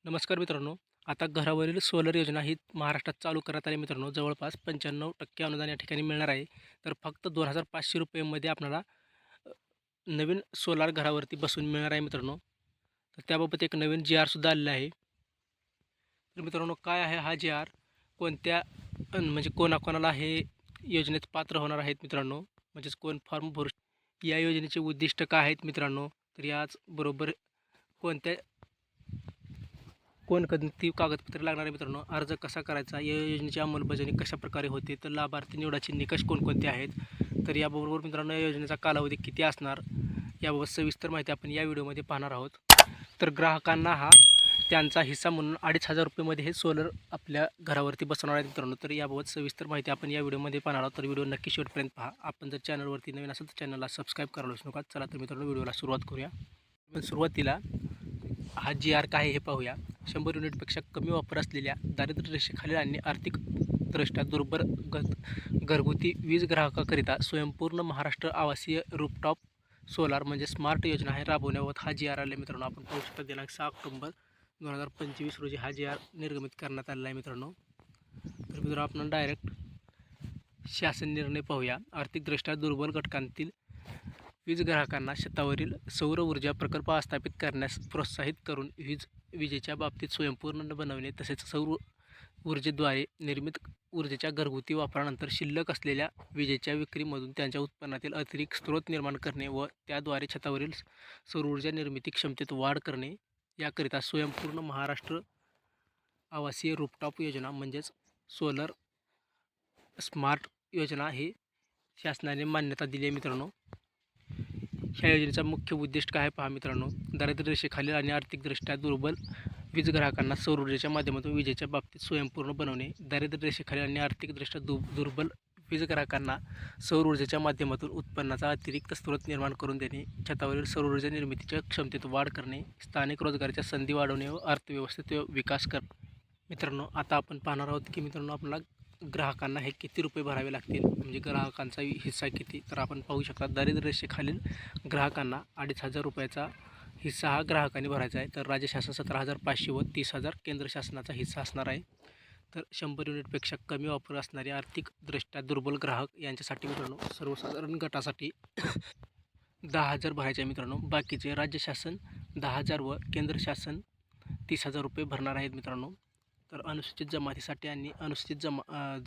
नमस्कार मित्रांनो. आता घरावरील सोलर योजना ही महाराष्ट्रात चालू करण्यात आली मित्रांनो. जवळपास 95% अनुदान या ठिकाणी मिळणार आहे. तर फक्त 2,500 रुपयांमध्ये आपल्याला अ, नवीन सोलार घरावरती बसवून मिळणार आहे मित्रांनो. तर त्याबाबत एक नवीन जी-आरसुद्धा आलेला आहे. तर मित्रांनो, काय आहे हा जी-आर? कोणत्या म्हणजे कोणाकोणाला हे योजनेत पात्र होणार आहेत मित्रांनो, म्हणजेच कोण फॉर्म भरू या योजनेचे उद्दिष्ट काय आहेत मित्रांनो? तर याचबरोबर कोणत्या कोणती कागदपत्रे लागणार आहे मित्रांनो, अर्ज कसा करायचा, या योजनेची अंमलबजावणी कशाप्रकारे होते, तर लाभार्थी निवडाचे निकष कोणकोणते आहेत, तर याबरोबर मित्रांनो या योजनेचा कालावधी किती असणार, याबाबत सविस्तर माहिती आपण या व्हिडिओमध्ये पाहणार आहोत. तर ग्राहकांना हा त्यांचा हिस्सा म्हणून 2,500 रुपयेमध्ये हे सोलर आपल्या घरावरती बसवणार आहेत मित्रांनो. तर याबाबत सविस्तर माहिती आपण या व्हिडिओमध्ये पाहणार आहोत. तर व्हिडिओ नक्की शेवटपर्यंत पहा. आपण जर चॅनलवरती नवीन असेल तर चॅनलला सबस्क्राईब करायला विसरू नका. चला तर मित्रांनो, व्हिडिओला सुरुवात करूया. पण सुरुवातीला हा जी-आर काय आहे हे पाहूया. 100 युनिटपेक्षा कमी वापर असलेल्या दारिद्र्य रेषेखालील आणि आर्थिकदृष्ट्या दुर्बल घरगुती वीज ग्राहकाकरिता स्वयंपूर्ण महाराष्ट्र आवासीय रूफटॉप सोलार म्हणजे स्मार्ट योजना आहे राबवण्याबाबत हा जी-आर आला मित्रांनो. आपण पाहू शकता दिनांक 6 ऑक्टोबर 2025 रोजी हा जी-आर निर्गमित करण्यात आलेला आहे मित्रांनो. तर मित्रांनो, आपण डायरेक्ट शासन निर्णय पाहूया. आर्थिकदृष्ट्या दुर्बल घटकांतील वीज ग्राहकांना शेतावरील सौर ऊर्जा प्रकल्प स्थापित करण्यास प्रोत्साहित करून विजेच्या बाबतीत स्वयंपूर्ण बनवणे, तसेच सौर ऊर्जेद्वारे निर्मित ऊर्जेच्या घरगुती वापरानंतर शिल्लक असलेल्या विजेच्या विक्रीमधून त्यांच्या उत्पन्नातील अतिरिक्त स्रोत निर्माण करणे व त्याद्वारे छतावरील सौर ऊर्जा निर्मिती क्षमतेत वाढ करणे, याकरिता स्वयंपूर्ण महाराष्ट्र आवासीय रूफटॉप योजना म्हणजेच सोलर स्मार्ट योजना हे शासनाने मान्यता दिली आहे मित्रांनो. ह्या योजनेचा मुख्य उद्दिष्ट काय पहा मित्रांनो. दारिद्र्य रेषेखालील आणि आर्थिकदृष्ट्या दुर्बल वीज ग्राहकांना सौर ऊर्जेच्या माध्यमातून विजेच्या बाबतीत स्वयंपूर्ण बनवणे. दारिद्र्य रेषेखालील आणि आर्थिकदृष्ट्या दुर्बल वीज ग्राहकांना सौर ऊर्जेच्या माध्यमातून उत्पन्नाचा अतिरिक्त स्रोत निर्माण करून देणे, छतावरील सौर ऊर्जा निर्मितीच्या क्षमतेत वाढ करणे, स्थानिक रोजगाराच्या संधी वाढवणे व अर्थव्यवस्थेत विकास करणे. मित्रांनो, आता आपण पाहणार आहोत की मित्रांनो आपल्याला ग्राहकांना हे किती रुपये भरावे लागतील, म्हणजे ग्राहकांचा हिस्सा किती. तर आपण पाहू शकता दारिद्र्य रेषेखालील ग्राहकांना 2,500 रुपयाचा हिस्सा हा ग्राहकांनी भरायचा आहे. तर राज्य शासन 17,500 व 30,000 केंद्र शासनाचा हिस्सा असणार आहे. तर 100 युनिटपेक्षा कमी वापर असणारे आर्थिकदृष्ट्या दुर्बल ग्राहक यांच्यासाठी मित्रांनो सर्वसाधारण गटासाठी 10,000 भरायचे आहे मित्रांनो. बाकीचे राज्य शासन 10,000 व केंद्र शासन 30,000 रुपये भरणार आहेत मित्रांनो. तर अनुसूचित जमातीसाठी आणि अनुसूचित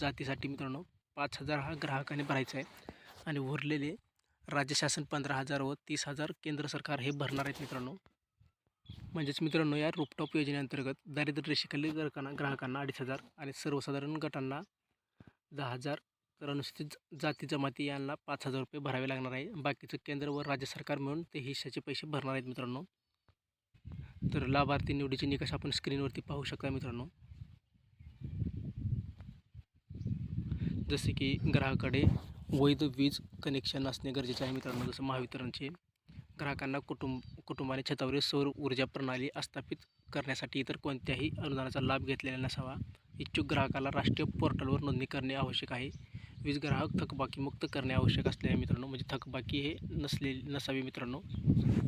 जातीसाठी मित्रांनो 5,000 हा ग्राहकाने भरायचा आहे आणि उरलेले राज्य शासन 15,000 व 30,000 केंद्र सरकार हे भरणार आहेत मित्रांनो. म्हणजेच मित्रांनो, या रूफटॉप योजनेअंतर्गत दारिद्र्य रेषेखालील ग्राहकांना 2,500 आणि सर्वसाधारण गटांना 10,000, तर अनुसूचित जाती जमाती यांना 5,000 रुपये भरावे लागणार आहे. बाकीचं केंद्र व राज्य सरकार मिळून ते हिश्श्याचे पैसे भरणार आहेत मित्रांनो. तर लाभार्थी निवडीचे निकष आपण स्क्रीनवरती पाहू शकता मित्रांनो. जसे की ग्राहकाकडे वैध वीज कनेक्शन असणे गरजेचे आहे मित्रांनो. जसं महावितरणचे ग्राहकांना कुटुंबाने छतावरील सौर ऊर्जा प्रणाली स्थापित करण्यासाठी इतर कोणत्याही अनुदानाचा लाभ घेतलेला नसावा. इच्छुक ग्राहकाला राष्ट्रीय पोर्टलवर नोंदणी करणे आवश्यक आहे. वीज ग्राहक थकबाकी मुक्त करणे आवश्यक असले आहे मित्रांनो, म्हणजे थकबाकी हे नसावी मित्रांनो.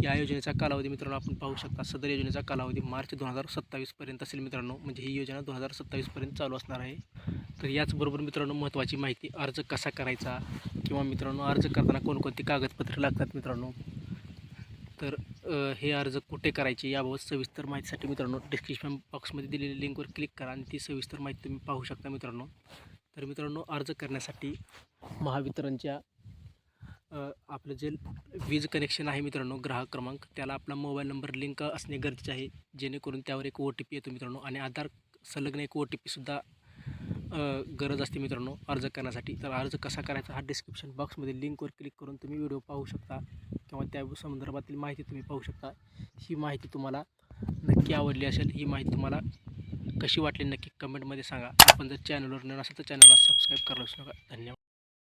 या योजनेचा कालावधी मित्रांनो आपण पाहू शकता. सदर योजनेचा कालावधी मार्च 2027 पर्यंत असेल मित्रांनो, म्हणजे ही योजना 2027 पर्यंत चालू असणार आहे. तर याचबरोबर मित्रांनो महत्त्वाची माहिती, अर्ज कसा करायचा किंवा मित्रांनो अर्ज करताना कोणकोणती कागदपत्रे लागतात मित्रांनो, तर हे अर्ज कुठे करायचे याबाबत सविस्तर माहितीसाठी मित्रांनो डिस्क्रिप्शन बॉक्समध्ये दिलेल्या लिंकवर क्लिक करा आणि ती सविस्तर माहिती तुम्ही पाहू शकता मित्रांनो. तर मित्रांनो, अर्ज करण्यासाठी महावितरणच्या आपलं जे वीज कनेक्शन आहे मित्रांनो, ग्राहक क्रमांक, त्याला आपला मोबाईल नंबर लिंक असणे गरजेचे आहे, जेणेकरून त्यावर एक OTP येतो मित्रांनो. आणि आधार संलग्न एक OTPसुद्धा गरज असते मित्रांनो अर्ज करण्यासाठी. तर अर्ज कसा करायचा हा डिस्क्रिप्शन बॉक्समध्ये लिंकवर क्लिक करून तुम्ही व्हिडिओ पाहू शकता किंवा त्या संदर्भातील माहिती तुम्ही पाहू शकता. ही माहिती तुम्हाला नक्की आवडली असेल. ही माहिती तुम्हाला कशी वाटली नक्की कमेंटमध्ये सांगा. आपण जर चॅनलवर नवीन असेल तर चॅनलला सबस्क्राईब करायला विसरू नका. धन्यवाद.